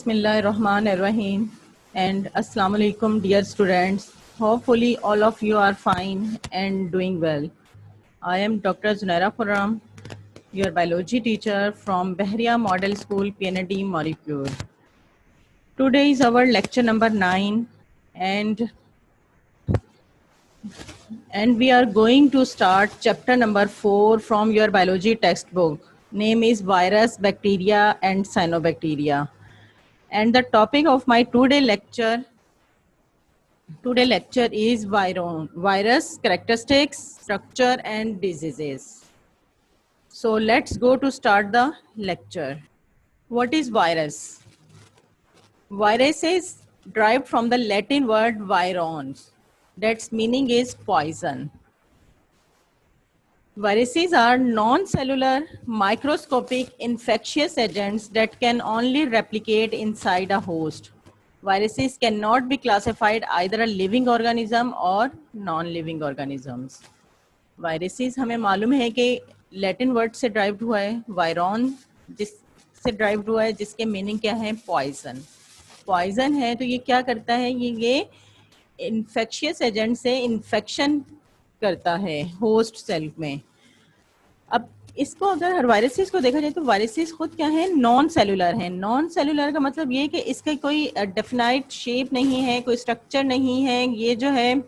Bismillahirrahmanirrahim and Assalamu alaikum dear students. Hopefully all of you are fine and doing well. I am Dr. Zunaira Khurram, your biology teacher from Behriya Model School, PND Maripur. Today is our lecture number 9 and we are going to start chapter number 4 from your biology textbook. Name is Virus, Bacteria and Cyanobacteria. And the topic of my today lecture is virus, characteristics, structure and diseases. So let's go to start the lecture. What is virus? Virus is derived from the Latin word virons. That's meaning is poison. Viruses are non-cellular, microscopic infectious agents that can only replicate inside a host. Viruses cannot be classified either a living organism or non-living organisms. Viruses हमें मालूम है कि Latin word से derived हुआ है, वायरॉन जिससे derived हुआ है, जिसके मीनिंग क्या है? पॉइजन. पॉइजन है तो ये क्या करता है? ये इन्फेक्शियस एजेंट से इन्फेक्शन करता है होस्ट सेल में. अब इसको अगर हर वायरसेस को देखा जाए तो वायरसेस खुद क्या है? नॉन सेलुलर हैं. नॉन सेलुलर का मतलब ये कि इसका कोई डेफिनाइट शेप नहीं है, कोई स्ट्रक्चर नहीं है. ये जो है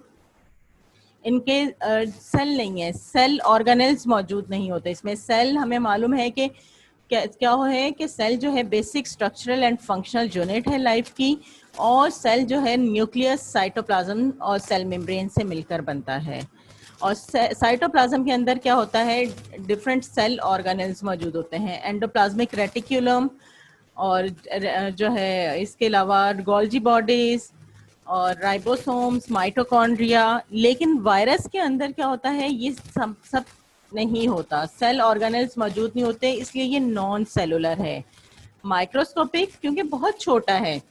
इनके सेल नहीं है, सेल ऑर्गेनेल्स मौजूद नहीं होते इसमें. सेल हमें मालूम है कि क्या है कि सेल जो है basic structural and functional unit है लाइफ की, और सेल जो है न्यूक्लियस, साइटोप्लाज्म और सेल मेम्ब्रेन से मिलकर बनता है. और साइटोप्लाज्म के अंदर क्या होता है? डिफरेंट सेल ऑर्गेनेल्स मौजूद होते हैं. एंडोप्लाज्मिक रेटिक्यूलम और जो है इसके अलावा गोल्जी बॉडीज और राइबोसोम्स, माइटोकॉन्ड्रिया. लेकिन वायरस के अंदर क्या होता है? ये सब नहीं होता, सेल ऑर्गेनेल्स मौजूद नहीं होते, इसलिए ये नॉन सेलुलर है. माइक्रोस्कोपिक क्योंकि बहुत छोटा है.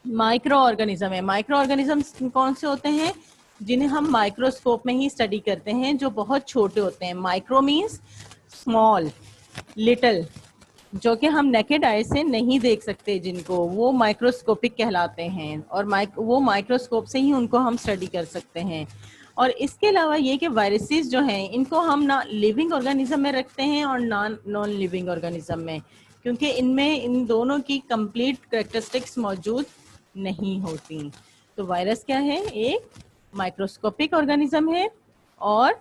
माइक्रो ऑर्गेनिज्म है. माइक्रो ऑर्गेनिज्म कौन से होते हैं? जिन्हें हम माइक्रोस्कोप में ही स्टडी करते हैं, जो बहुत छोटे होते हैं. माइक्रो मीन्स स्मॉल, लिटिल, जो कि हम नेकेड आई से नहीं देख सकते जिनको, वो माइक्रोस्कोपिक कहलाते हैं. और वो माइक्रोस्कोप से ही उनको हम स्टडी कर सकते हैं. और इसके अलावा ये कि वायरसेस जो हैं इनको हम ना लिविंग ऑर्गेनिज्म में रखते हैं और नॉन लिविंग ऑर्गेनिज्म में, क्योंकि इनमें इन दोनों की कंप्लीट कैरेक्टरिस्टिक्स मौजूद नहीं होती. तो वायरस क्या है? एक माइक्रोस्कोपिक ऑर्गेनिज्म है और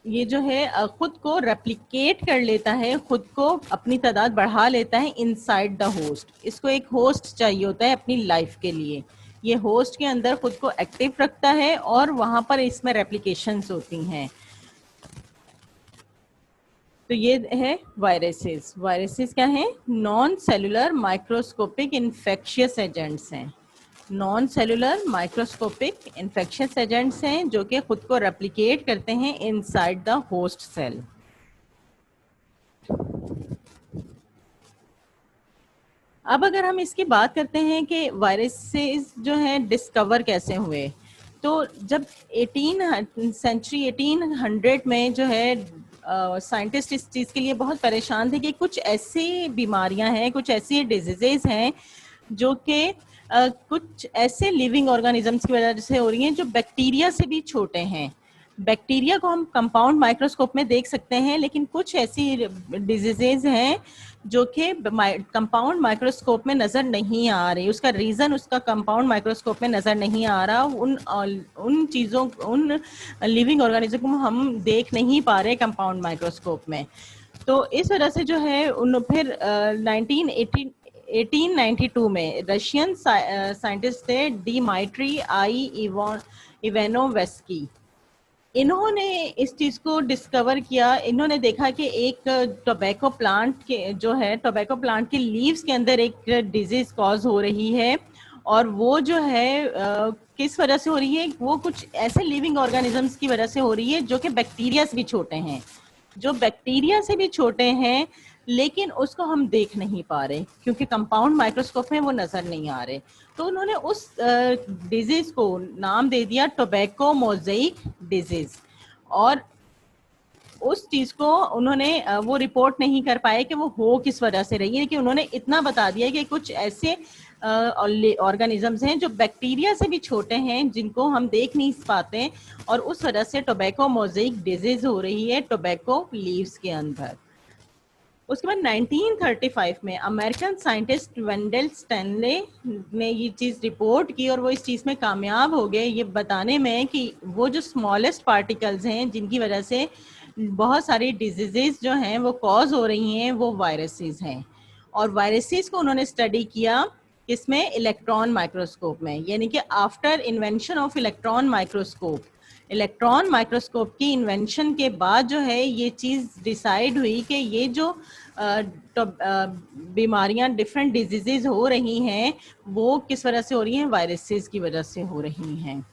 ये जो है खुद को रेप्लिकेट कर लेता है, खुद को अपनी तादाद बढ़ा लेता है इनसाइड द होस्ट. इसको एक होस्ट चाहिए होता है अपनी लाइफ के लिए. ये होस्ट के अंदर खुद को एक्टिव रखता है और वहां पर इसमें रेप्लिकेशंस होती हैं. तो ये है वायरसेस. वायरसेस क्या है? Non cellular microscopic infectious agents हैं. Non cellular microscopic infectious agents हैं जो कि खुद को रेप्लिकेट करते हैं इनसाइड द होस्ट सेल. अब अगर हम इसकी बात करते हैं कि वायरसेस जो हैं डिस्कवर कैसे हुए, तो जब 1800 में जो है साइंटिस्ट इस चीज़ के लिए बहुत परेशान थे कि कुछ ऐसी बीमारियां हैं, कुछ ऐसी डिजीजेज हैं जो कि कुछ ऐसे लिविंग ऑर्गेनिजम्स की वजह से हो रही हैं जो बैक्टीरिया से भी छोटे हैं. बैक्टीरिया को हम कंपाउंड माइक्रोस्कोप में देख सकते हैं, लेकिन कुछ ऐसी डिजीजेज हैं जो कि कंपाउंड माइक्रोस्कोप में नज़र नहीं आ रही. उसका रीज़न उसका कंपाउंड माइक्रोस्कोप में नज़र नहीं आ रहा. उन चीज़ों, उन लिविंग ऑर्गेनिज्म को हम देख नहीं पा रहे कंपाउंड माइक्रोस्कोप में. तो इस वजह से जो है फिर 1892 में रशियन साइंटिस्ट थे डिमित्री इवानोव्स्की. इन्होंने इस चीज़ को डिस्कवर किया. इन्होंने देखा कि एक टोबैको प्लांट के जो है, टोबैको प्लांट के लीव्स के अंदर एक डिजीज कॉज हो रही है, और वो जो है किस वजह से हो रही है? वो कुछ ऐसे लिविंग ऑर्गेनिजम्स की वजह से हो रही है जो कि बैक्टीरिया से भी छोटे हैं, जो बैक्टीरिया से भी छोटे हैं, लेकिन उसको हम देख नहीं पा रहे क्योंकि कंपाउंड माइक्रोस्कोप में वो नज़र नहीं आ रहे. तो उन्होंने उस डिजीज को नाम दे दिया टोबैको मोज़ेइक डिजीज. और उस चीज को उन्होंने वो रिपोर्ट नहीं कर पाए कि वो हो किस वजह से रही है, कि उन्होंने इतना बता दिया कि कुछ ऐसे ऑर्गेनिजम्स हैं जो बैक्टीरिया से भी छोटे हैं, जिनको हम देख नहीं पाते, और उस वजह से टोबैको मोज़ेक डिजीज हो रही है टोबैको लीव्स के अंदर। उसके बाद 1935 में अमेरिकन साइंटिस्ट वेंडल स्टैनले ने ये चीज़ रिपोर्ट की, और वो इस चीज़ में कामयाब हो गए ये बताने में कि वो जो स्मॉलेस्ट पार्टिकल्स हैं जिनकी वजह से बहुत सारी डिजीजेस जो हैं वो कॉज हो रही हैं, वो वायरसेस हैं। और वायरसेस को उन्होंने स्टडी किया किसमें? इलेक्ट्रॉन माइक्रोस्कोप में। यानी कि after invention of electron microscope, electron microscope की इन्वेंशन के बाद जो है ये चीज़ डिसाइड हुई कि ये जो बीमारियां, डिफरेंट डिजीजेज हो रही हैं, वो किस वजह से हो रही हैं? वायरसेस की वजह से हो रही हैं।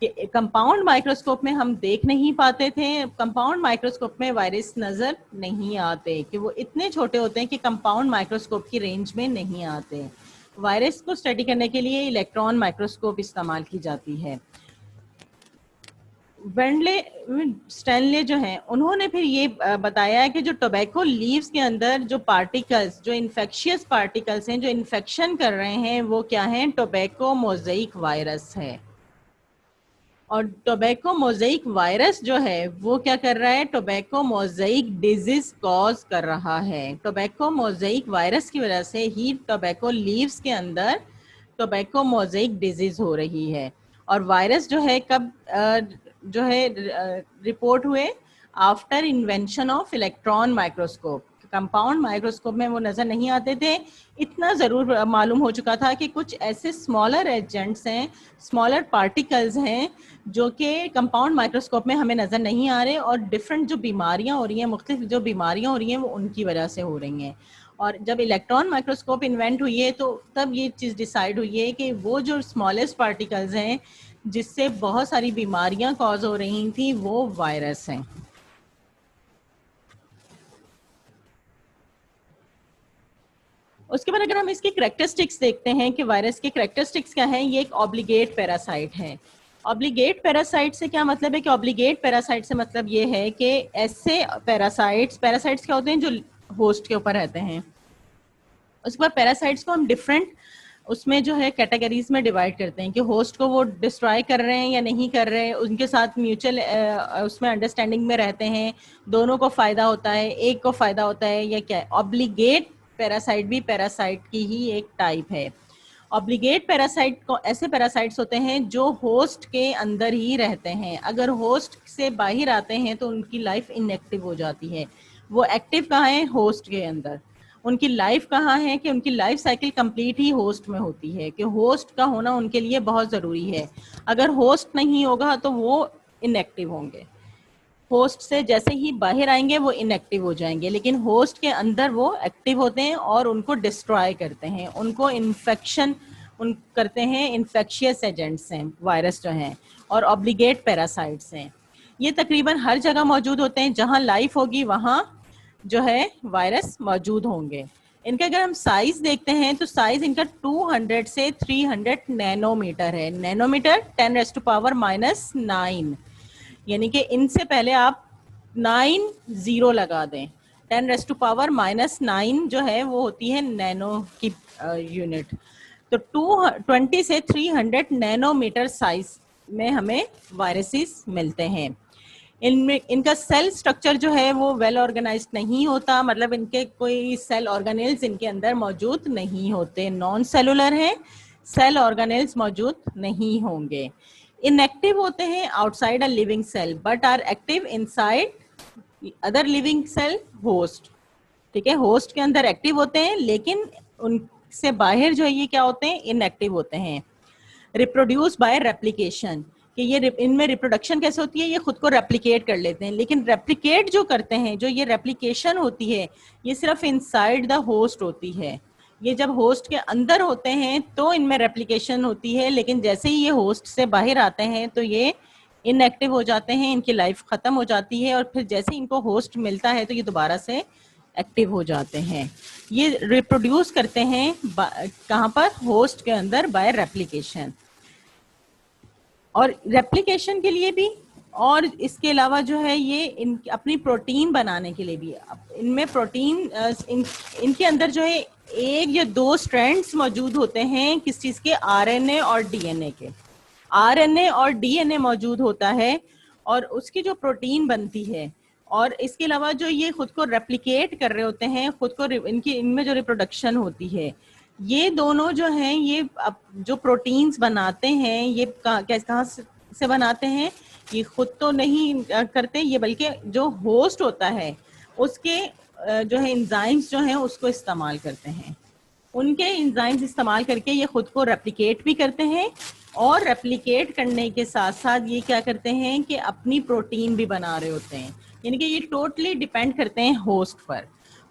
कंपाउंड माइक्रोस्कोप में हम देख नहीं पाते थे, कंपाउंड माइक्रोस्कोप में वायरस नजर नहीं आते, कि वो इतने छोटे होते हैं कि कंपाउंड माइक्रोस्कोप की रेंज में नहीं आते। वायरस को स्टडी करने के लिए इलेक्ट्रॉन माइक्रोस्कोप इस्तेमाल की जाती है। वेंडले स्टैनले जो हैं उन्होंने फिर ये बताया कि जो टोबैको लीव्स के अंदर जो पार्टिकल्स, जो इन्फेक्शियस पार्टिकल्स हैं, जो इन्फेक्शन कर रहे हैं, वो क्या हैं? टोबैको मोज़ेक वायरस है। और टोबैको मोज़ेक वायरस जो है वो क्या कर रहा है? टोबैको मोज़ेक डिजीज कॉज कर रहा है। टोबैको मोज़ेक वायरस की वजह से ही टोबैको लीव्स के अंदर टोबैको मोज़ेक डिजीज हो रही है। और वायरस जो है कब जो है रिपोर्ट हुए? After invention of electron microscope. Compound microscope में वो नज़र नहीं आते थे। इतना ज़रूर मालूम हो चुका था कि कुछ ऐसे स्मॉलर एजेंट्स हैं, स्मॉलर पार्टिकल्स हैं, जो कि कंपाउंड माइक्रोस्कोप में हमें नज़र नहीं आ रहे, और डिफरेंट जो बीमारियां हो रही हैं, मुख्तलिफ जो बीमारियां हो रही हैं, वो उनकी वजह से हो रही हैं। और जब इलेक्ट्रॉन माइक्रोस्कोप इन्वेंट हुई है तो तब ये चीज़ डिसाइड हुई है कि वो जो स्मॉलेस्ट पार्टिकल्स हैं जिससे बहुत सारी बीमारियां कॉज हो रही थी, वो वायरस हैं। उसके बाद अगर हम इसके करैक्टरिस्टिक्स देखते हैं कि वायरस के करैक्टरिस्टिक्स क्या हैं, ये एक ऑब्लिगेट पैरासाइट है। ऑब्लिगेट पैरासाइट से क्या मतलब है? कि ऑब्लिगेट पैरासाइट से मतलब ये है कि ऐसे पैरासाइट्स क्या होते हैं? जो होस्ट के ऊपर रहते हैं। उसके बाद पैरासाइट्स को हम डिफरेंट उसमें जो है कैटेगरीज में डिवाइड करते हैं कि होस्ट को वो डिस्ट्रॉय कर रहे हैं या नहीं कर रहे हैं, उनके साथ म्यूचुअल उसमें अंडरस्टैंडिंग में रहते हैं, दोनों को फायदा होता है, एक को फायदा होता है, या क्या है? ऑब्लिगेट पैरासाइट भी पैरासाइट की ही एक टाइप है। ऑब्लिगेट पैरासाइट को ऐसे पैरासाइट्स होते हैं जो होस्ट के अंदर ही रहते हैं। अगर होस्ट से बाहर आते हैं तो उनकी लाइफ इनएक्टिव हो जाती है। वो एक्टिव कहाँ है? होस्ट के अंदर। उनकी लाइफ कहाँ है? कि उनकी लाइफ साइकिल कंप्लीट ही होस्ट में होती है, कि होस्ट का होना उनके लिए बहुत ज़रूरी है। अगर होस्ट नहीं होगा तो वो इनएक्टिव होंगे। होस्ट से जैसे ही बाहर आएंगे वो इनएक्टिव हो जाएंगे, लेकिन होस्ट के अंदर वो एक्टिव होते हैं और उनको डिस्ट्रॉय करते हैं, उनको इन्फेक्शन करते हैं। इन्फेक्शियस एजेंट्स हैं वायरस जो हैं, और ऑब्लिगेट पैरासाइट्स हैं। ये तकरीबन हर जगह मौजूद होते हैं, जहाँ लाइफ होगी वहाँ जो है वायरस मौजूद होंगे। इनका अगर हम साइज देखते हैं तो साइज इनका 200 से 300 नैनोमीटर है। नैनोमीटर 10⁻⁹, यानी कि इनसे पहले आप 9 जीरो लगा दें। 10⁻⁹ जो है वो होती है नैनो की यूनिट। तो 220 से 300 नैनोमीटर साइज में हमें वायरसेस मिलते हैं। इनमें इनका सेल स्ट्रक्चर जो है वो वेल ऑर्गेनाइज्ड नहीं होता, मतलब इनके कोई सेल ऑर्गेनेल्स इनके अंदर मौजूद नहीं होते, नॉन सेलुलर हैं, सेल ऑर्गेनेल्स मौजूद नहीं होंगे। इनएक्टिव होते हैं outside a living cell but are active inside other living cell host. ठीक है, होस्ट के अंदर एक्टिव होते हैं लेकिन उनसे बाहर जो है ये क्या होते हैं? इनएक्टिव होते हैं। रिप्रोड्यूस बाय रेप्लिकेशन, कि ये इनमें रिप्रोडक्शन कैसे होती है? ये खुद को रेप्लिकेट कर लेते हैं, लेकिन रेप्लिकेट जो करते हैं, जो ये रेप्लिकेशन होती है, ये सिर्फ इनसाइड द होस्ट होती है। ये जब होस्ट के अंदर होते हैं तो इनमें रेप्लिकेशन होती है, लेकिन जैसे ही ये होस्ट से बाहर आते हैं तो ये इनएक्टिव हो जाते हैं, इनकी लाइफ खत्म हो जाती है, और फिर जैसे इनको होस्ट मिलता है तो ये दोबारा से एक्टिव हो जाते हैं। ये रिप्रोड्यूस करते हैं कहाँ पर? होस्ट के अंदर बाय रेप्लिकेशन। और रेप्लिकेशन के लिए भी और इसके अलावा जो है ये अपनी प्रोटीन बनाने के लिए भी, इनमें प्रोटीन इनके अंदर जो है एक या दो स्ट्रैंड्स मौजूद होते हैं किस चीज़ के, आरएनए और डीएनए के। आरएनए और डीएनए मौजूद होता है और उसकी जो प्रोटीन बनती है, और इसके अलावा जो ये खुद को रेप्लिकेट कर रहे होते हैं, खुद को इनमें जो रिप्रोडक्शन होती है, ये दोनों जो हैं ये जो प्रोटीन्स बनाते हैं ये कहाँ से बनाते हैं, ये खुद तो नहीं करते ये, बल्कि जो होस्ट होता है उसके जो है एंजाइम्स जो हैं उसको इस्तेमाल करते हैं। उनके एंजाइम्स इस्तेमाल करके ये खुद को रेप्लिकेट भी करते हैं, और रेप्लिकेट करने के साथ साथ ये क्या करते हैं कि अपनी प्रोटीन भी बना रहे होते हैं। यानी कि ये टोटली डिपेंड करते हैं होस्ट पर,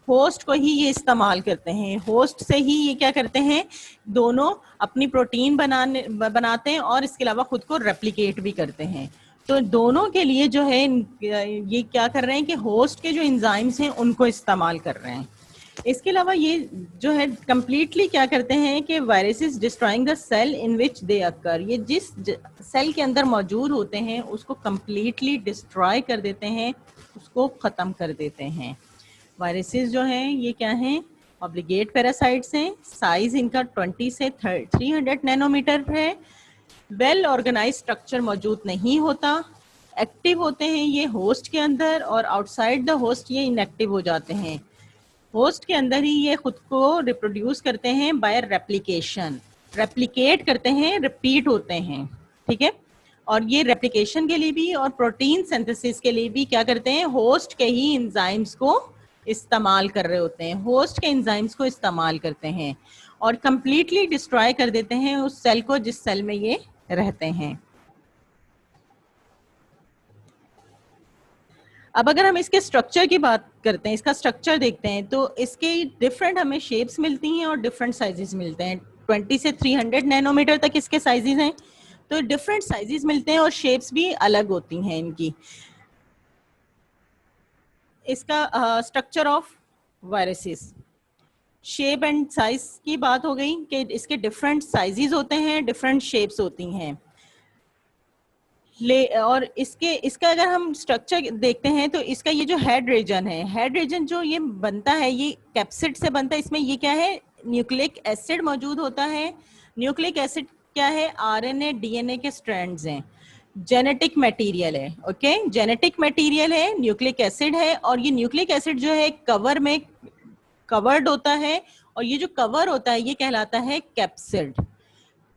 होस्ट को ही ये इस्तेमाल करते हैं, होस्ट से ही ये क्या करते हैं, दोनों अपनी प्रोटीन बनाते हैं और इसके अलावा खुद को रेप्लिकेट भी करते हैं। तो दोनों के लिए जो है ये क्या कर रहे हैं कि होस्ट के जो एंजाइम्स हैं उनको इस्तेमाल कर रहे हैं। इसके अलावा ये जो है कंप्लीटली क्या करते हैं कि वायरसेस डिस्ट्रॉइंग द सेल इन विच दे अकर, ये जिस सेल के अंदर मौजूद होते हैं उसको कंप्लीटली डिस्ट्रॉय कर देते हैं, उसको ख़त्म कर देते हैं। वायरसेस जो हैं ये क्या हैं, ऑब्लिगेट पैरासाइट्स हैं, साइज इनका 20 से 300 नैनोमीटर है, वेल ऑर्गेनाइज स्ट्रक्चर मौजूद नहीं होता, एक्टिव होते हैं ये होस्ट के अंदर और आउटसाइड द होस्ट ये इनएक्टिव हो जाते हैं। होस्ट के अंदर ही ये खुद को रिप्रोड्यूस करते हैं बाय रेप्लिकेशन, रेप्लिकेट करते हैं, रिपीट होते हैं, ठीक है। और ये रेप्लिकेशन के लिए भी और प्रोटीन सिंथेसिस के लिए भी क्या करते हैं, होस्ट के ही एंजाइम्स को इस्तेमाल कर रहे होते हैं, होस्ट के एंजाइम्स को इस्तेमाल करते हैं और कंप्लीटली डिस्ट्रॉय कर देते हैं उस सेल को जिस सेल में ये रहते हैं। अब अगर हम इसके स्ट्रक्चर की बात करते हैं, इसका स्ट्रक्चर देखते हैं, तो इसके डिफरेंट हमें शेप्स मिलती हैं और डिफरेंट साइजेस मिलते हैं। 20 से 300 नैनोमीटर तक इसके साइजेस हैं, तो डिफरेंट साइजेस मिलते हैं और शेप्स भी अलग होती हैं इनकी। इसका structure of viruses, shape and size की बात हो गई कि इसके डिफरेंट साइजेस होते हैं, डिफरेंट शेप्स होती हैं। और इसका अगर हम स्ट्रक्चर देखते हैं तो इसका ये जो हेड रीजन है, हेड रीजन जो ये बनता है ये कैप्सिड से बनता है। इसमें ये क्या है, न्यूक्लिक एसिड मौजूद होता है। न्यूक्लिक एसिड क्या है, आरएनए डीएनए के स्ट्रैंड्स हैं, जेनेटिक मटेरियल है, ओके, जेनेटिक मटेरियल है, न्यूक्लिक एसिड है। और ये न्यूक्लिक एसिड जो है कवर में कवर्ड होता है, और ये जो कवर होता है ये कहलाता है कैप्सिड।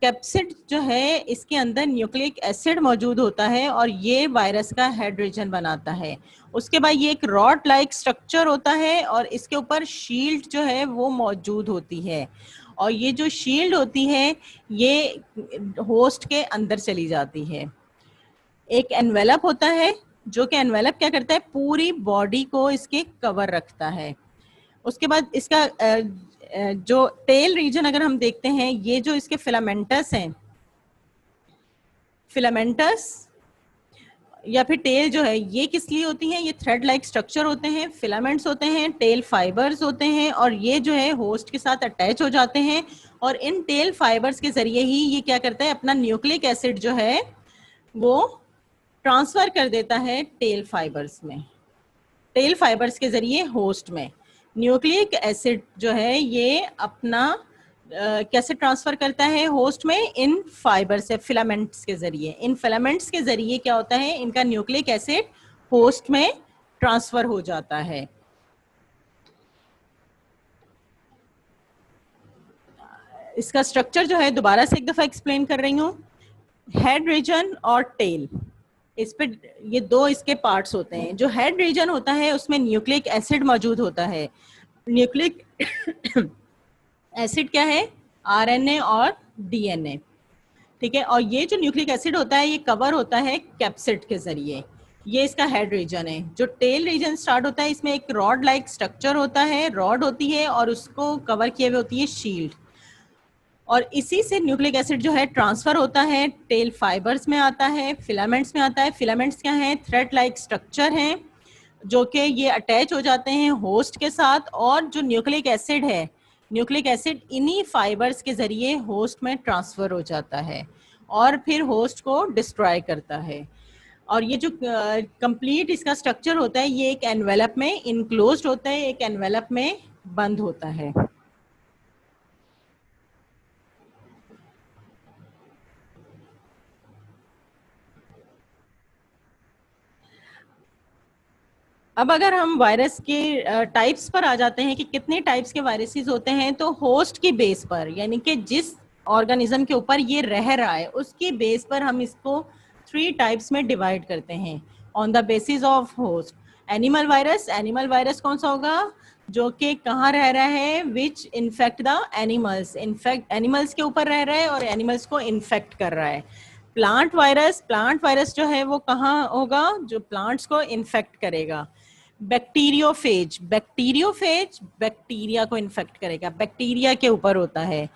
कैप्सिड जो है इसके अंदर न्यूक्लिक एसिड मौजूद होता है और ये वायरस का हेड रीजन बनाता है। उसके बाद ये एक रॉड लाइक स्ट्रक्चर होता है और इसके ऊपर शील्ड जो है वो मौजूद होती है, और ये जो शील्ड होती है ये होस्ट के अंदर चली जाती है। एक एनवेलप होता है जो कि एनवेलप क्या करता है, पूरी बॉडी को इसके कवर रखता है। उसके बाद इसका जो टेल रीजन अगर हम देखते हैं, ये जो इसके फिलामेंटस हैं, फिलामेंटस या फिर टेल जो है ये किस लिए होती हैं, ये थ्रेड लाइक स्ट्रक्चर होते हैं, फिलामेंट्स होते हैं, टेल फाइबर्स होते हैं, और ये जो है होस्ट के साथ अटैच हो जाते हैं और इन टेल फाइबर्स के जरिए ही ये क्या करता है, अपना न्यूक्लिक एसिड जो है वो ट्रांसफर कर देता है टेल फाइबर्स में, टेल फाइबर्स के जरिए होस्ट में। न्यूक्लिक एसिड जो है ये अपना कैसे ट्रांसफर करता है होस्ट में, इन फाइबर से, फिलामेंट्स के जरिए। इन फिलामेंट्स के जरिए क्या होता है, इनका न्यूक्लिक एसिड होस्ट में ट्रांसफर हो जाता है। इसका स्ट्रक्चर जो है दोबारा से एक दफा एक्सप्लेन कर रही हूँ। हेड रीजन और टेल, इस पे ये दो इसके पार्ट्स होते हैं। जो हेड रीजन होता है उसमें न्यूक्लिक एसिड मौजूद होता है। न्यूक्लिक एसिड क्या है, आरएनए और डीएनए, ठीक है। और ये जो न्यूक्लिक एसिड होता है ये कवर होता है कैप्सिड के जरिए, ये इसका हेड रीजन है। जो टेल रीजन स्टार्ट होता है इसमें एक रॉड लाइक स्ट्रक्चर होता है, रॉड होती है और उसको कवर किए हुए होती है शील्ड, और इसी से न्यूक्लिक एसिड जो है ट्रांसफर होता है, टेल फाइबर्स में आता है, फिलामेंट्स में आता है। फिलामेंट्स क्या हैं, थ्रेड लाइक स्ट्रक्चर हैं जो कि ये अटैच हो जाते हैं होस्ट के साथ, और जो न्यूक्लिक एसिड है, न्यूक्लिक एसिड इन्हीं फाइबर्स के जरिए होस्ट में ट्रांसफर हो जाता है और फिर होस्ट को डिस्ट्रॉय करता है। और ये जो कंप्लीट इसका स्ट्रक्चर होता है, ये एक एनवेलप में इनक्लोज्ड होता है, एक एनवेलप में बंद होता है। अब अगर हम वायरस के टाइप्स पर आ जाते हैं कि कितने टाइप्स के वायरसेस होते हैं, तो होस्ट की बेस पर, यानी कि जिस ऑर्गेनिज्म के ऊपर ये रह रहा है उसकी बेस पर हम इसको 3 टाइप्स में डिवाइड करते हैं on the basis of host. Animal virus कौन सा होगा? जो कि कहाँ रह रहा है, विच infect the animals, in fact animals के ऊपर रह रहा है और एनिमल्स को इन्फेक्ट कर रहा है। प्लांट वायरस जो है वो कहाँ होगा? जो प्लांट्स को इन्फेक्ट करेगा। बैक्टीरियोफेज बैक्टीरिया को इन्फेक्ट करेगा, बैक्टीरिया के ऊपर होता है।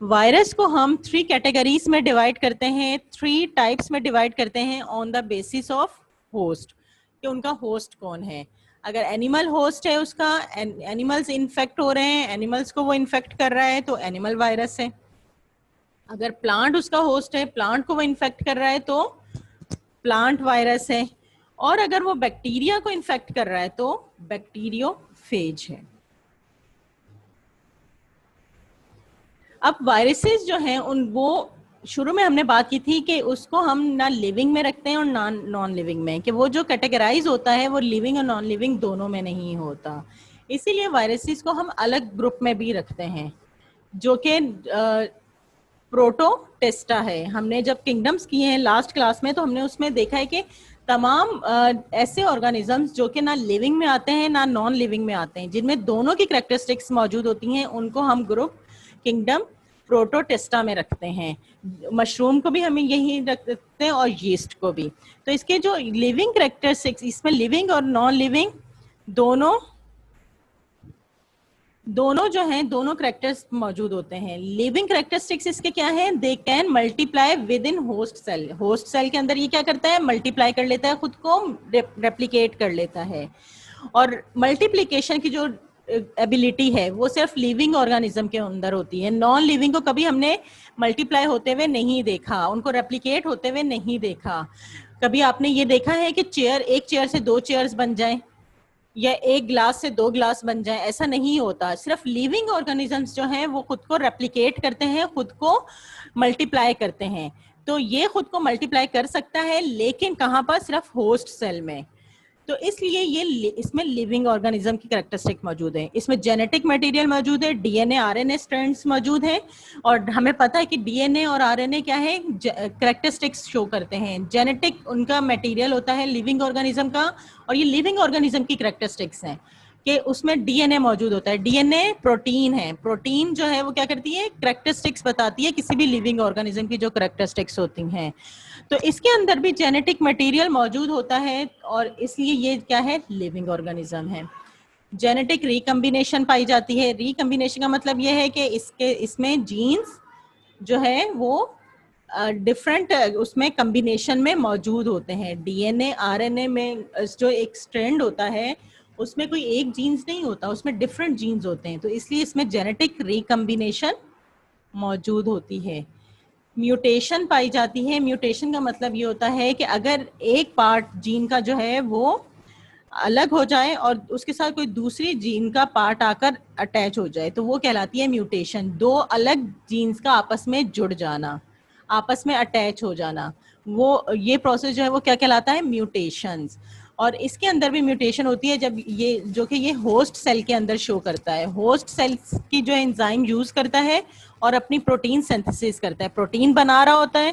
वायरस को हम 3 कैटेगरीज में डिवाइड करते हैं, 3 टाइप्स में डिवाइड करते हैं on the basis of host, कि उनका होस्ट कौन है। अगर एनिमल होस्ट है, उसका एनिमल्स इन्फेक्ट हो रहे हैं, एनिमल्स को वो इन्फेक्ट कर रहा है, तो एनिमल वायरस है। अगर प्लांट उसका होस्ट है, प्लांट को वो इन्फेक्ट कर रहा है, तो प्लांट वायरस है। और अगर वो बैक्टीरिया को इन्फेक्ट कर रहा है तो बैक्टीरियोफेज है। अब वायरसेस जो हैं उन वो शुरू में हमने बात की थी कि उसको हम ना लिविंग में रखते हैं और नॉन लिविंग में, कि वो जो कैटेगराइज होता है वो लिविंग और नॉन लिविंग दोनों में नहीं होता। इसीलिए वायरसेस को हम अलग ग्रुप में भी रखते हैं, जो कि प्रोटोटेस्टा है। हमने जब किंगडम्स किए हैं लास्ट क्लास में, तो हमने उसमें देखा है कि तमाम ऐसे ऑर्गेनिजम्स जो कि ना लिविंग में आते हैं ना नॉन लिविंग में आते हैं, जिनमें दोनों की कैरेक्टरिस्टिक्स मौजूद होती हैं, उनको हम ग्रुप किंगडम प्रोटोटेस्टा में रखते हैं। मशरूम को भी हम यही रखते हैं और यीस्ट को भी। तो इसके जो लिविंग कैरेक्टरिस्टिक्स, इसमें लिविंग और नॉन लिविंग दोनों जो हैं, दोनों करेक्टर्स मौजूद होते हैं। लिविंग करेक्टरिस्टिक्स इसके क्या है? They can multiply with in host cell. Host cell के अंदर ये क्या करता है? मल्टीप्लाई कर लेता है, खुद को रेप्लिकेट कर लेता है। और मल्टीप्लिकेशन की जो एबिलिटी है वो सिर्फ लिविंग ऑर्गेनिज्म के अंदर होती है। नॉन लिविंग को कभी हमने मल्टीप्लाई होते हुए नहीं देखा, उनको रेप्लिकेट होते हुए नहीं देखा। कभी आपने ये देखा है कि एक चेयर से 2 चेयर्स बन जाए या एक ग्लास से 2 ग्लास बन जाए? ऐसा नहीं होता। सिर्फ लिविंग ऑर्गेनिजम्स जो हैं वो खुद को रेप्लिकेट करते हैं, खुद को मल्टीप्लाई करते हैं। तो ये खुद को मल्टीप्लाई कर सकता है, लेकिन कहाँ पर? सिर्फ होस्ट सेल में। तो इसलिए ये इसमें लिविंग ऑर्गेनिज्म की कैरेक्टरिस्टिक मौजूद है। इसमें जेनेटिक मटेरियल मौजूद है, डीएनए आरएनए स्ट्रैंड्स मौजूद हैं। और हमें पता है कि डीएनए और आरएनए क्या है? कैरेक्टरिस्टिक्स शो करते हैं। जेनेटिक उनका मटेरियल होता है लिविंग ऑर्गेनिज्म का, और ये लिविंग ऑर्गेनिज्म की कैरेक्टरिस्टिक्स हैं कि उसमें डीएनए मौजूद होता है। डीएनए प्रोटीन है, प्रोटीन जो है वो क्या करती है? कैरेक्टरिस्टिक्स बताती है किसी भी लिविंग ऑर्गेनिज्म की जो कैरेक्टरिस्टिक्स होती हैं। तो इसके अंदर भी जेनेटिक मटेरियल मौजूद होता है, और इसलिए ये क्या है? लिविंग ऑर्गेनिज्म है। जेनेटिक रिकम्बिनेशन पाई जाती है। रिकम्बिनेशन का मतलब ये है कि इसमें जीन्स जो है वो डिफरेंट उसमें कम्बिनेशन में मौजूद होते हैं। डीएनए आरएनए में जो एक स्ट्रैंड होता है उसमें कोई एक जीन्स नहीं होता, उसमें डिफरेंट जीन्स होते हैं। तो इसलिए इसमें जेनेटिक रिकम्बिनेशन मौजूद होती है। म्यूटेशन पाई जाती है। म्यूटेशन का मतलब ये होता है कि अगर एक पार्ट जीन का जो है वो अलग हो जाए और उसके साथ कोई दूसरी जीन का पार्ट आकर अटैच हो जाए, तो वो कहलाती है म्यूटेशन। 2 अलग जीन्स का आपस में जुड़ जाना, आपस में अटैच हो जाना, वो ये प्रोसेस जो है वो क्या कहलाता है? म्यूटेशंस। और इसके अंदर भी म्यूटेशन होती है जब ये जो कि ये होस्ट सेल के अंदर शो करता है। होस्ट सेल की जो एंजाइम यूज करता है और अपनी प्रोटीन सिंथेसिस करता है, प्रोटीन बना रहा होता है।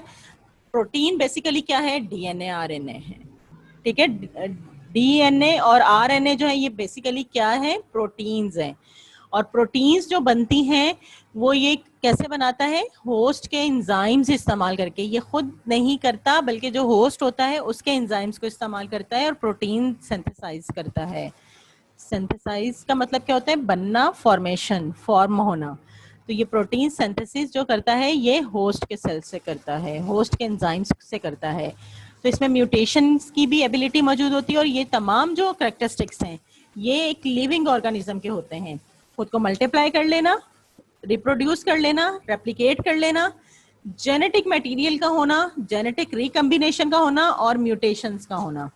प्रोटीन बेसिकली क्या है? डीएनए आरएनए है। ठीक है, डीएनए और आरएनए जो है ये बेसिकली क्या है? प्रोटीन्स हैं। और प्रोटीन्स जो बनती हैं वो ये कैसे बनाता है? होस्ट के एंजाइम्स इस्तेमाल करके। ये खुद नहीं करता, बल्कि जो होस्ट होता है उसके एंजाइम्स को इस्तेमाल करता है और प्रोटीन सिंथेसाइज करता है। सिंथेसाइज का मतलब क्या होता है? बनना, फॉर्मेशन, फॉर्म होना। तो ये प्रोटीन सिंथेसिस जो करता है ये होस्ट के सेल से करता है, होस्ट के एंजाइम्स से करता है। तो इसमें म्यूटेशंस की भी एबिलिटी मौजूद होती है। और ये तमाम जो कैरेक्टरिस्टिक्स हैं ये एक लिविंग ऑर्गेनिज्म के होते हैं। खुद को मल्टीप्लाई कर लेना, रिप्रोड्यूस कर लेना, रेप्लिकेट कर लेना, जेनेटिक मटेरियल का होना, जेनेटिक रिकम्बिनेशन का होना और म्यूटेशंस का होना,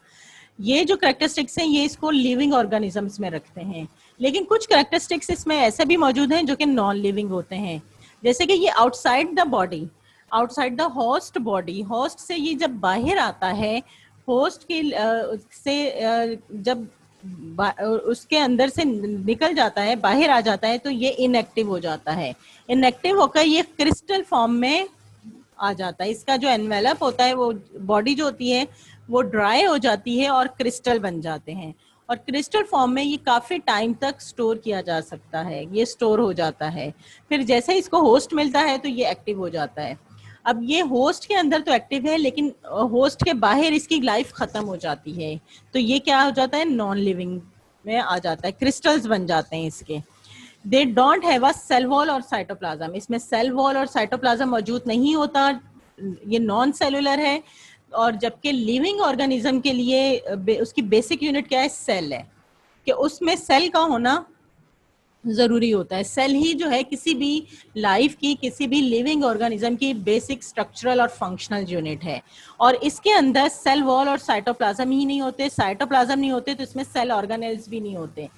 ये जो करेक्टरिस्टिक्स हैं ये इसको लिविंग ऑर्गेनिजम्स में रखते हैं। लेकिन कुछ करेक्टरिस्टिक्स इसमें ऐसे भी मौजूद हैं जो कि नॉन लिविंग होते हैं, जैसे कि ये outside the body, outside the host body, host से ये जब बाहर आता है, होस्ट के जब उसके अंदर से निकल जाता है, बाहर आ जाता है, तो ये इनएक्टिव हो जाता है। इनएक्टिव होकर ये क्रिस्टल फॉर्म में आ जाता है। इसका जो एनवेलप होता है, वो बॉडी जो होती है वो ड्राई हो जाती है और क्रिस्टल बन जाते हैं, और क्रिस्टल फॉर्म में ये काफी टाइम तक स्टोर किया जा सकता है, ये स्टोर हो जाता है। फिर जैसे इसको होस्ट मिलता है तो ये एक्टिव हो जाता है। अब ये होस्ट के अंदर तो एक्टिव है, लेकिन होस्ट के बाहर इसकी लाइफ खत्म हो जाती है, तो ये क्या हो जाता है, नॉन लिविंग में आ जाता है, क्रिस्टल्स बन जाते हैं इसके। They don't have a cell wall और साइटोप्लाज्म, इसमें सेल वॉल और साइटोप्लाज्म मौजूद नहीं होता, ये नॉन सेलुलर है। और जबकि लिविंग ऑर्गेनिज्म के लिए उसकी बेसिक यूनिट क्या है, सेल है, कि उसमें सेल का होना जरूरी होता है। सेल ही जो है किसी भी लाइफ की, किसी भी लिविंग ऑर्गेनिज्म की बेसिक स्ट्रक्चरल और फंक्शनल यूनिट है। और इसके अंदर सेल वॉल और साइटोप्लाज्म ही नहीं होते, साइटोप्लाज्म नहीं होते तो इसमें सेल ऑर्गेनेल्स भी नहीं होते।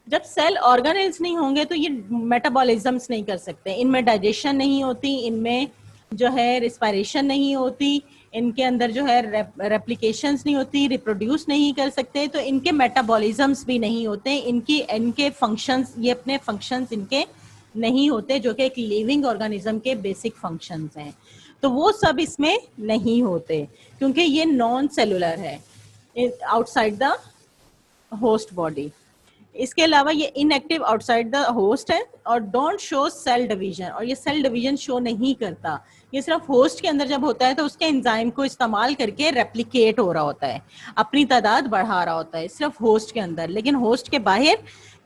जब सेल ऑर्गेनेल्स नहीं होंगे तो ये मेटाबॉलिज्म्स नहीं कर सकते, इनमें डाइजेशन नहीं होती, इनमें जो है रिस्पायरेशन नहीं होती, इनके अंदर जो है रेप्लिकेशंस नहीं होती, रिप्रोड्यूस नहीं कर सकते, तो इनके मेटाबॉलिज्म्स भी नहीं होते, इनके फंक्शंस, ये अपने फंक्शंस इनके नहीं होते जो कि एक लिविंग ऑर्गेनिज्म के बेसिक फंक्शंस हैं। तो वो सब इसमें नहीं होते क्योंकि ये नॉन सेलुलर है, आउटसाइड द होस्ट बॉडी। इसके अलावा ये इनएक्टिव आउटसाइड द होस्ट है और डोंट शो सेल डिवीजन, और ये सेल डिवीजन शो नहीं करता। ये सिर्फ होस्ट के अंदर जब होता है तो उसके एंजाइम को इस्तेमाल करके रेप्लिकेट हो रहा होता है, अपनी तादाद बढ़ा रहा होता है सिर्फ होस्ट के अंदर, लेकिन होस्ट के बाहर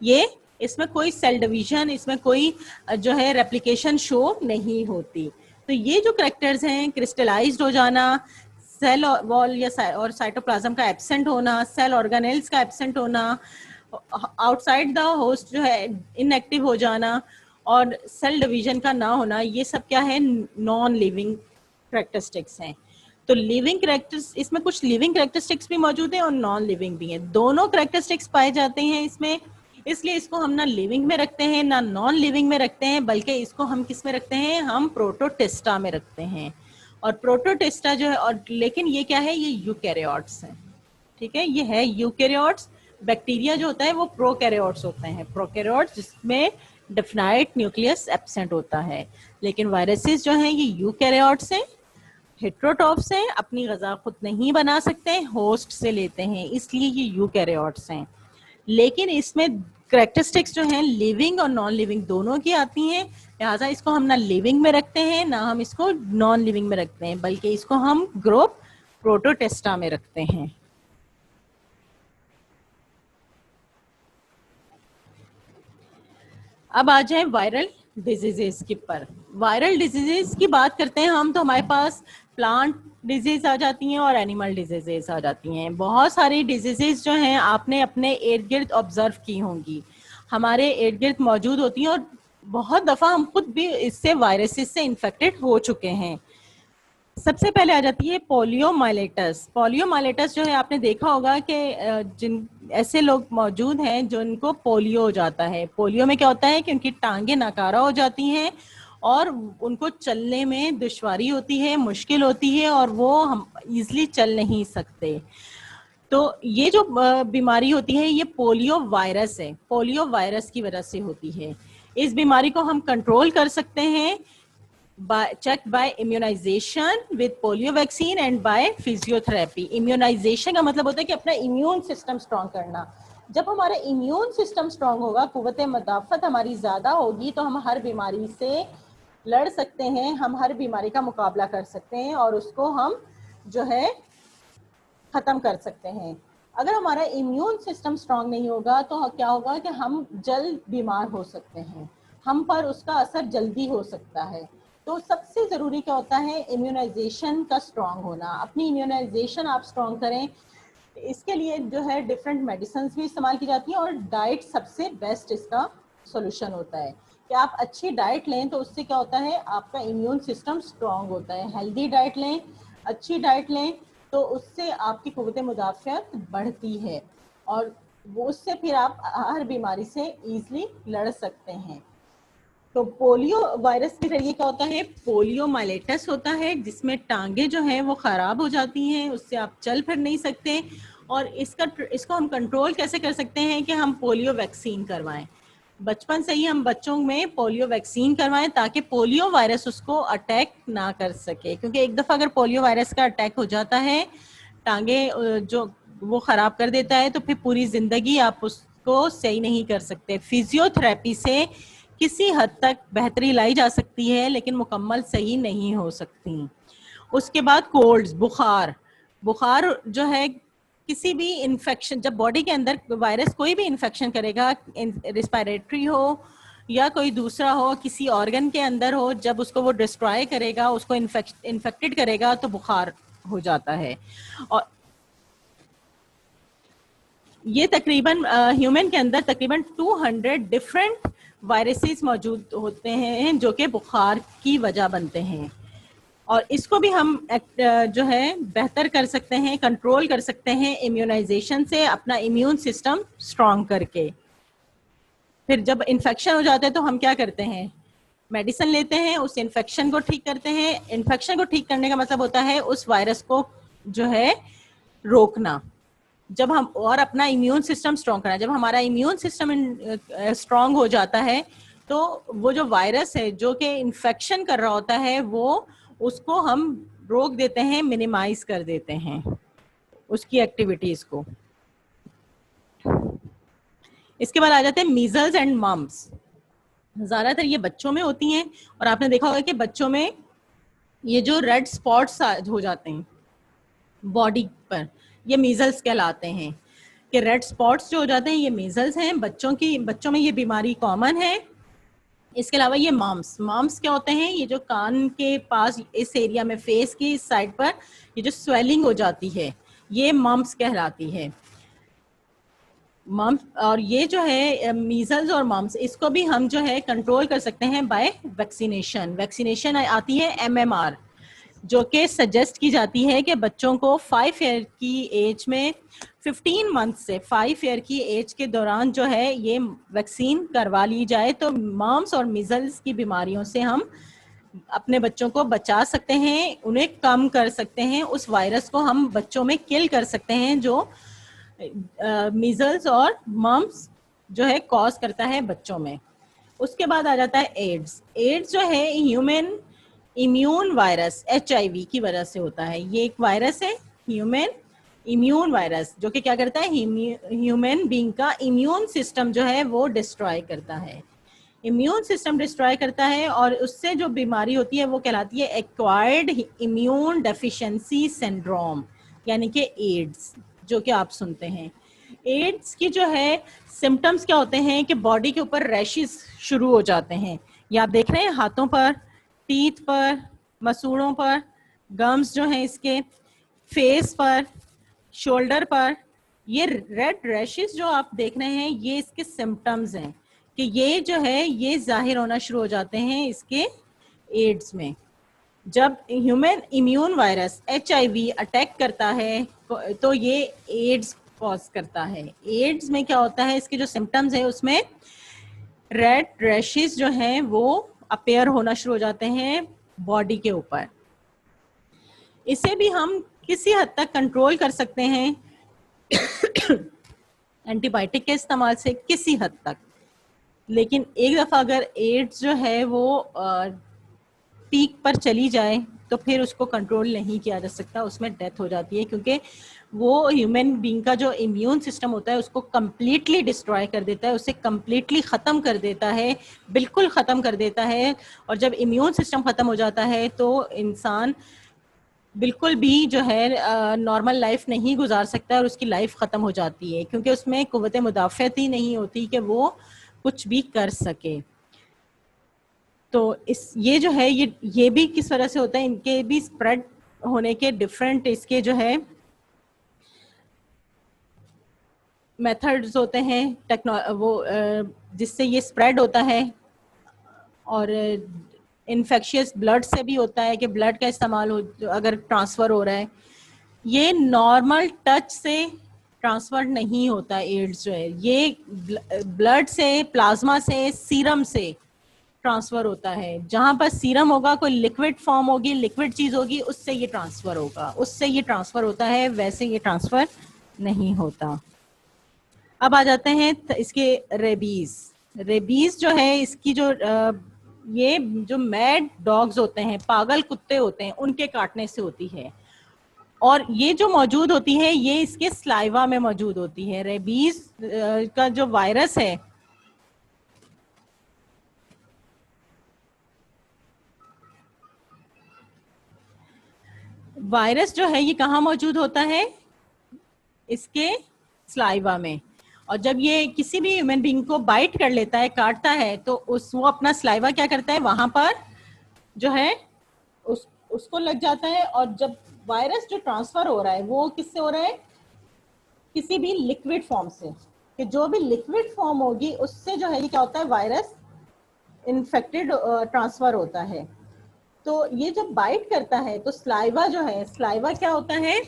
ये इसमें कोई सेल डिवीजन, इसमें कोई जो है रेप्लिकेशन शो नहीं होती। तो ये जो करेक्टर्स हैं, क्रिस्टलाइज्ड हो जाना, सेल वॉल या और साइटोप्लाज्म का एब्सेंट होना, सेल ऑर्गेनेल्स का एब्सेंट होना, आउटसाइड द होस्ट जो है इनएक्टिव हो जाना, और सेल डिवीजन का ना होना, ये सब क्या है, नॉन लिविंग करेक्टरिस्टिक्स हैं। तो लिविंग करेक्टर्स, इसमें कुछ लिविंग करेक्टरिस्टिक्स भी मौजूद हैं और नॉन लिविंग भी हैं, दोनों करेक्टरिस्टिक्स पाए जाते हैं इसमें। इसलिए इसको हम ना लिविंग में रखते हैं ना नॉन लिविंग में रखते हैं, बल्कि इसको हम किस में रखते हैं, हम प्रोटोटेस्टा में रखते हैं। और प्रोटोटेस्टा जो है, और लेकिन ये क्या है, ये यूकैरियोट्स हैं, ठीक है, ये है यूकैरियोट्स। बैक्टीरिया जो होता है वो प्रोकैरियोट्स होते हैं, प्रोकैरियोट्स जिसमें डेफिनाइट न्यूक्लियस एब्सेंट होता है। लेकिन वायरसेस जो हैं ये यूकैरियोट्स हैं, हेट्रोट्रॉप्स हैं, अपनी गजा खुद नहीं बना सकते, होस्ट से लेते हैं, इसलिए ये यूकैरियोट्स हैं। लेकिन इसमें करेक्टरिस्टिक्स जो हैं लिविंग और नॉन लिविंग दोनों की आती हैं, लिहाजा इसको हम ना लिविंग में रखते हैं ना हम इसको नॉन लिविंग में रखते हैं, बल्कि इसको हम ग्रुप प्रोटोटेस्टा में रखते हैं। अब आ जाए वायरल डिजीजेस के पर। वायरल डिजीजेस की बात करते हैं हम तो हमारे पास प्लांट डिजीज आ जाती हैं और एनिमल डिजीजेस आ जाती हैं। बहुत सारी डिजीजेस जो हैं आपने अपने इर्द गिर्द ऑब्जर्व की होंगी, हमारे इर्द गिर्द मौजूद होती हैं, और बहुत दफ़ा हम खुद भी इससे वायरसेस से इन्फेक्टेड हो चुके हैं। सबसे पहले आ जाती है पोलियोमाइलेटस। पोलियोमाइलेटस जो है आपने देखा होगा कि जिन ऐसे लोग मौजूद हैं जिनको पोलियो हो जाता है। पोलियो में क्या होता है कि उनकी टांगें नाकारा हो जाती हैं और उनको चलने में दुश्वारी होती है, मुश्किल होती है, और वो हम ईजिली चल नहीं सकते। तो ये जो बीमारी होती है ये पोलियो वायरस है, पोलियो वायरस की वजह से होती है। इस बीमारी को हम कंट्रोल कर सकते हैं checked by immunization with polio vaccine and by physiotherapy। Immunisation का मतलब होता है कि अपना इम्यून सिस्टम स्ट्रॉन्ग करना। जब हमारा इम्यून सिस्टम स्ट्रॉन्ग होगा, कुव्वत मदाफत हमारी ज़्यादा होगी, तो हम हर बीमारी से लड़ सकते हैं, हम हर बीमारी का मुकाबला कर सकते हैं और उसको हम जो है ख़त्म कर सकते हैं। अगर हमारा इम्यून सिस्टम स्ट्रॉन्ग नहीं होगा तो क्या होगा कि हम जल्द बीमार हो सकते हैं, हम पर उसका असर जल्दी हो सकता है। तो सबसे ज़रूरी क्या होता है, इम्यूनाइजेशन का स्ट्रॉन्ग होना। अपनी इम्यूनाइजेशन आप स्ट्रॉन्ग करें, इसके लिए जो है डिफरेंट मेडिसिन भी इस्तेमाल की जाती हैं और डाइट सबसे बेस्ट इसका सोल्यूशन होता है। कि आप अच्छी डाइट लें तो उससे क्या होता है, आपका इम्यून सिस्टम स्ट्रांग होता है। हेल्दी डाइट लें, अच्छी डाइट लें, तो उससे आपकी कुव्वत मुदाफ़ियत बढ़ती है और वो उससे फिर आप हर बीमारी से ईजिली लड़ सकते हैं। तो पोलियो वायरस के जरिए क्या होता है, पोलियो माइलेटस होता है, जिसमें टांगे जो हैं वो ख़राब हो जाती हैं, उससे आप चल फिर नहीं सकते। और इसको हम कंट्रोल कैसे कर सकते हैं कि हम पोलियो वैक्सीन करवाएं। बचपन से ही हम बच्चों में पोलियो वैक्सीन करवाएं ताकि पोलियो वायरस उसको अटैक ना कर सके, क्योंकि एक दफ़ा अगर पोलियो वायरस का अटैक हो जाता है, टांगे जो वो ख़राब कर देता है, तो फिर पूरी ज़िंदगी आप उसको सही नहीं कर सकते। फिजियोथेरेपी से किसी हद तक बेहतरी लाई जा सकती है, लेकिन मुकम्मल सही नहीं हो सकती। उसके बाद कोल्ड्स, बुखार। बुखार जो है किसी भी इन्फेक्शन, जब बॉडी के अंदर वायरस कोई भी इन्फेक्शन करेगा, रिस्पायरेटरी हो या कोई दूसरा हो, किसी ऑर्गन के अंदर हो, जब उसको वो डिस्ट्रॉय करेगा, उसको इन्फेक्टेड करेगा, तो बुखार हो जाता है। और ये तकरीबन ह्यूमन के अंदर तकरीबन 200 डिफरेंट वायरसेस मौजूद होते हैं जो कि बुखार की वजह बनते हैं। और इसको भी हम जो है बेहतर कर सकते हैं, कंट्रोल कर सकते हैं इम्यूनाइजेशन से, अपना इम्यून सिस्टम स्ट्रांग करके। फिर जब इन्फेक्शन हो जाता है तो हम क्या करते हैं, मेडिसिन लेते हैं, उस इन्फेक्शन को ठीक करते हैं। इन्फेक्शन को ठीक करने का मतलब होता है उस वायरस को जो है रोकना। जब हम और अपना इम्यून सिस्टम स्ट्रांग करना, जब हमारा इम्यून सिस्टम स्ट्रांग हो जाता है, तो वो जो वायरस है जो कि इन्फेक्शन कर रहा होता है, वो उसको हम रोक देते हैं, मिनिमाइज कर देते हैं उसकी एक्टिविटीज को। इसके बाद आ जाते हैं मीजल्स एंड मम्स। ज्यादातर ये बच्चों में होती हैं, और आपने देखा होगा कि बच्चों में ये जो रेड स्पॉट्स हो जाते हैं बॉडी पर, ये मीजल्स कहलाते हैं। कि रेड स्पॉट्स जो हो जाते हैं ये मीजल्स हैं, बच्चों में ये बीमारी कॉमन है। इसके अलावा ये माम्स क्या होते हैं, ये जो कान के पास इस एरिया में, फेस की इस साइड पर ये जो स्वेलिंग हो जाती है, ये मम्स कहलाती है। मम्स, और ये जो है मीजल्स और मम्स, इसको भी हम जो है कंट्रोल कर सकते हैं बाय वैक्सीनेशन। वैक्सीनेशन आती है MMR, जो कि सजेस्ट की जाती है कि बच्चों को 5 ईयर की एज में, 15 मंथ से 5 ईयर की एज के दौरान जो है ये वैक्सीन करवा ली जाए, तो मम्स और मीजल्स की बीमारियों से हम अपने बच्चों को बचा सकते हैं, उन्हें कम कर सकते हैं, उस वायरस को हम बच्चों में किल कर सकते हैं जो मीजल्स और मम्स जो है कॉज करता है बच्चों में। उसके बाद आ जाता है एड्स। एड्स जो है ह्यूमन इम्यून वायरस, HIV की वजह से होता है। ये एक वायरस है, ह्यूमन इम्यून वायरस, जो कि क्या करता है, ह्यूमन बीइंग का इम्यून सिस्टम जो है वो डिस्ट्रॉय करता है। इम्यून सिस्टम डिस्ट्रॉय करता है और उससे जो बीमारी होती है वो कहलाती है एक्वायर्ड इम्यून डेफिशिएंसी सिंड्रोम, यानी कि एड्स, जो कि आप सुनते हैं। एड्स की जो है सिम्टम्स क्या होते हैं कि बॉडी के ऊपर रैशेस शुरू हो जाते हैं। ये आप देख रहे हैं हाथों पर, टीथ पर, मसूड़ों पर, गम्स जो हैं इसके, फेस पर, शोल्डर पर। ये रेड रैशेस जो आप देख रहे हैं ये इसके सिम्टम्स हैं कि ये जो है ये जाहिर होना शुरू हो जाते हैं इसके एड्स में। जब human immune virus HIV attack करता है तो ये एड्स कॉज करता है। एड्स में क्या होता है, इसके जो सिम्टम्स है उसमें रेड रैशेस जो हैं वो अपेयर होना शुरू हो जाते हैं बॉडी के ऊपर। इसे भी हम किसी हद तक कंट्रोल कर सकते हैं एंटीबायोटिक के इस्तेमाल से, किसी हद तक। लेकिन एक दफ़ा अगर एड्स जो है वो पीक पर चली जाए तो फिर उसको कंट्रोल नहीं किया जा सकता, उसमें डेथ हो जाती है, क्योंकि वो ह्यूमन बीइंग का जो इम्यून सिस्टम होता है उसको कम्प्लीटली डिस्ट्रॉय कर देता है, उसे कम्प्लीटली ख़त्म कर देता है, बिल्कुल ख़त्म कर देता है। और जब इम्यून सिस्टम ख़त्म हो जाता है तो इंसान बिल्कुल भी जो है नॉर्मल लाइफ नहीं गुजार सकता और उसकी लाइफ ख़त्म हो जाती है, क्योंकि उसमें कुव्वत मुदाफ़त ही नहीं होती कि वो कुछ भी कर सके। तो ये जो है ये भी किस तरह से होता है, इनके भी स्प्रेड होने के डिफरेंट इसके जो है मेथड्स होते हैं, जिससे ये स्प्रेड होता है। और इन्फेक्शियस ब्लड से भी होता है कि ब्लड का इस्तेमाल हो अगर ट्रांसफ़र हो रहा है। ये नॉर्मल टच से ट्रांसफ़र नहीं होता एड्स जो है, ये ब्लड से, प्लाज्मा से, सीरम से ट्रांसफ़र होता है। जहाँ पर सीरम होगा, कोई लिक्विड फॉर्म होगी, लिक्विड चीज़ होगी, उससे ये ट्रांसफ़र होगा, उससे ये ट्रांसफ़र होता है, वैसे ये ट्रांसफ़र नहीं होता। अब आ जाते हैं इसके रेबीज। रेबीज जो है इसकी जो ये जो मैड डॉग्स होते हैं, पागल कुत्ते होते हैं, उनके काटने से होती है। और ये जो मौजूद होती है ये इसके स्लाइवा में मौजूद होती है। रेबीज का जो वायरस है, वायरस जो है ये कहाँ मौजूद होता है? इसके स्लाइवा में। और जब ये किसी भी ह्यूमन बीइंग को बाइट कर लेता है, काटता है, तो वो अपना स्लाइवा क्या करता है, वहां पर जो है उसको लग जाता है। और जब वायरस जो ट्रांसफर हो रहा है वो किससे हो रहा है? किसी भी लिक्विड फॉर्म से, कि जो भी लिक्विड फॉर्म होगी उससे जो है ये क्या होता है, वायरस इन्फेक्टेड ट्रांसफर होता है। तो ये जब बाइट करता है तो स्लाइवा जो है, स्लाइवा क्या होता है,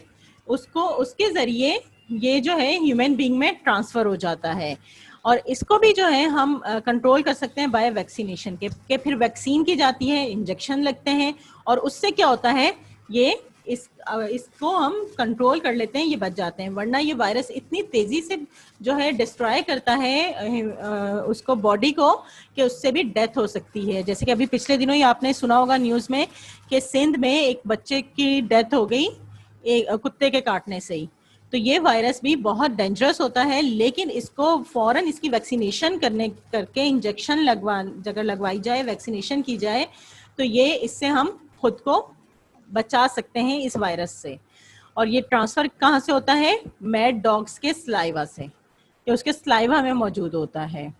उसको उसके जरिए ये जो है ह्यूमन बीइंग में ट्रांसफर हो जाता है। और इसको भी जो है हम कंट्रोल कर सकते हैं बाय वैक्सीनेशन के फिर वैक्सीन की जाती है, इंजेक्शन लगते हैं, और उससे क्या होता है, ये इसको हम कंट्रोल कर लेते हैं, ये बच जाते हैं। वरना ये वायरस इतनी तेजी से जो है डिस्ट्रॉय करता है उसको, बॉडी को, कि उससे भी डेथ हो सकती है। जैसे कि अभी पिछले दिनों ही आपने सुना होगा न्यूज़ में कि सिंध में एक बच्चे की डेथ हो गई एक कुत्ते के काटने से ही। तो ये वायरस भी बहुत डेंजरस होता है, लेकिन इसको फौरन इसकी वैक्सीनेशन करके इंजेक्शन लगवाई जाए, वैक्सीनेशन की जाए, तो ये इससे हम खुद को बचा सकते हैं इस वायरस से। और ये ट्रांसफर कहाँ से होता है? मैड डॉग्स के स्लाइवा से, कि उसके स्लाइवा में मौजूद होता है।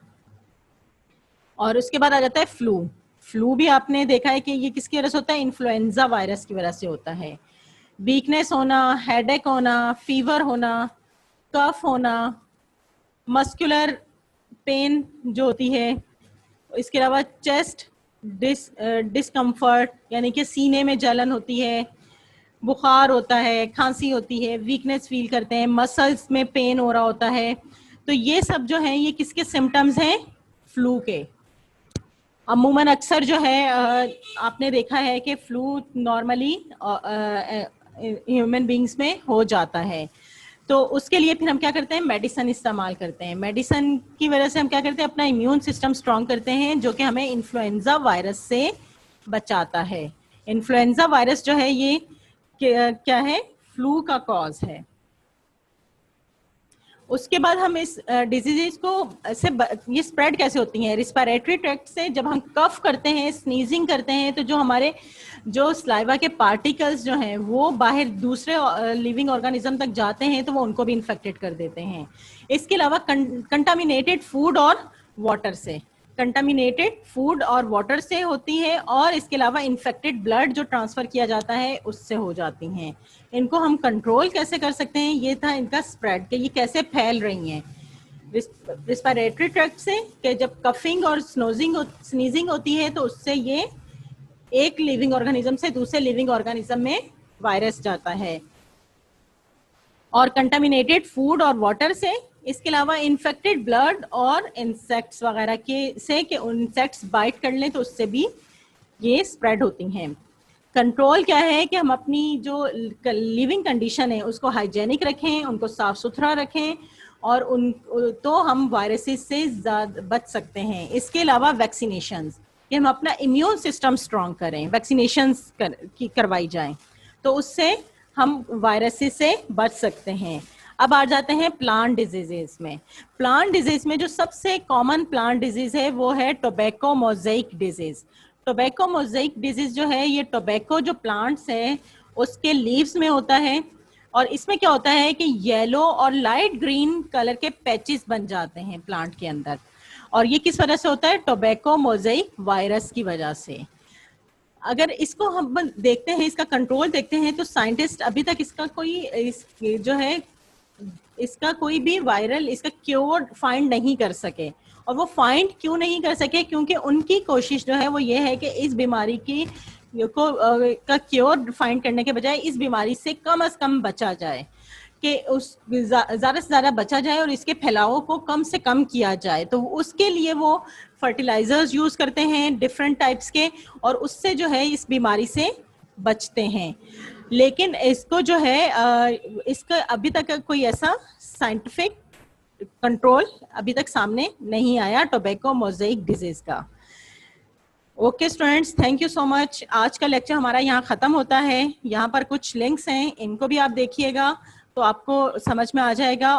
और उसके बाद आ जाता है फ्लू। फ्लू भी आपने देखा है कि ये किसकी वजह से होता है? इन्फ्लुएंजा वायरस की वजह से होता है। वीकनेस होना, हेडेक होना, फीवर होना, कफ होना, मस्कुलर पेन जो होती है, इसके अलावा चेस्ट डिस्कम्फर्ट, यानी कि सीने में जलन होती है, बुखार होता है, खांसी होती है, वीकनेस फील करते हैं, मसल्स में पेन हो रहा होता है। तो ये सब जो है ये किसके सिम्टम्स हैं? फ्लू के। अमूमन अक्सर जो है आपने देखा है कि फ्लू नॉर्मली ह्यूमन बींग्स में हो जाता है। तो उसके लिए फिर हम क्या करते हैं? मेडिसिन इस्तेमाल करते हैं। मेडिसिन की वजह से हम क्या करते हैं? अपना इम्यून सिस्टम स्ट्रॉन्ग करते हैं, जो कि हमें इन्फ्लुएंजा वायरस से बचाता है। इन्फ्लुएंजा वायरस जो है ये क्या है? फ्लू का कॉज है। उसके बाद हम इस डिजीज को से ये स्प्रेड कैसे होती हैं? रिस्पिरेटरी ट्रैक्ट से। जब हम कफ करते हैं, स्नीजिंग करते हैं, तो जो हमारे जो स्लाइवा के पार्टिकल्स जो हैं वो बाहर दूसरे लिविंग ऑर्गेनिज्म तक जाते हैं, तो वो उनको भी इन्फेक्टेड कर देते हैं। इसके अलावा कंटामिनेटेड फूड और वाटर से, कंटामिनेटेड फूड और वाटर से होती है। और इसके अलावा इन्फेक्टेड ब्लड जो ट्रांसफर किया जाता है उससे हो जाती हैं। इनको हम कंट्रोल कैसे कर सकते हैं? ये था इनका स्प्रेड, कि ये कैसे फैल रही हैं रिस्पिरेटरी ट्रैक्ट से, कि जब कफिंग और स्नीजिंग होती है तो उससे ये एक लिविंग ऑर्गेनिज्म से दूसरे लिविंग ऑर्गेनिज्म में वायरस जाता है। और कंटामिनेटेड फूड और वाटर से, इसके अलावा इन्फेक्टेड ब्लड और इंसेक्ट्स वगैरह के से, कि इंसेक्ट्स बाइट कर लें तो उससे भी ये स्प्रेड होती हैं। कंट्रोल क्या है? कि हम अपनी जो लिविंग कंडीशन है उसको हाइजेनिक रखें, उनको साफ सुथरा रखें, और उन तो हम वायरसेस से बच सकते हैं। इसके अलावा वैक्सीनेशंस, कि हम अपना इम्यून सिस्टम स्ट्रॉन्ग करें, वैक्सीनेशंस करवाई जाएं, तो उससे हम वायरसेस से बच सकते हैं। अब आ जाते हैं प्लांट डिजीजेस में। प्लांट डिजीज में जो सबसे कॉमन प्लांट डिजीज है वो है tobacco mosaic disease. Tobacco mosaic disease जो है, ये टोबैको जो प्लांट्स है उसके लीव्स में होता है। और इसमें क्या होता है कि येलो और लाइट ग्रीन कलर के पैचेस बन जाते हैं प्लांट के अंदर। और ये किस वजह से होता है? टोबैको मोज़ेक वायरस की वजह से। अगर इसको हम देखते हैं, इसका कंट्रोल देखते हैं, तो साइंटिस्ट अभी तक इसका जो है इसका कोई भी वायरल इसका क्योर फाइंड नहीं कर सके। और वो फाइंड क्यों नहीं कर सके? क्योंकि उनकी कोशिश जो है वो ये है कि इस बीमारी की का क्योर फाइंड करने के बजाय इस बीमारी से कम बचा जाए, कि उस ज़्यादा से ज़्यादा बचा जाए और इसके फैलाव को कम से कम किया जाए। तो उसके लिए वो फर्टिलाइजर्स यूज़ करते हैं डिफरेंट टाइप्स के, और उससे जो है इस बीमारी से बचते हैं। लेकिन इसको जो है इसका अभी तक कोई ऐसा साइंटिफिक कंट्रोल अभी तक सामने नहीं आया टोबैको मोज़ेइक डिजीज का। Okay students, thank you so much. आज का लेक्चर हमारा यहाँ ख़त्म होता है। यहाँ पर कुछ लिंक्स हैं, इनको भी आप देखिएगा तो आपको समझ में आ जाएगा।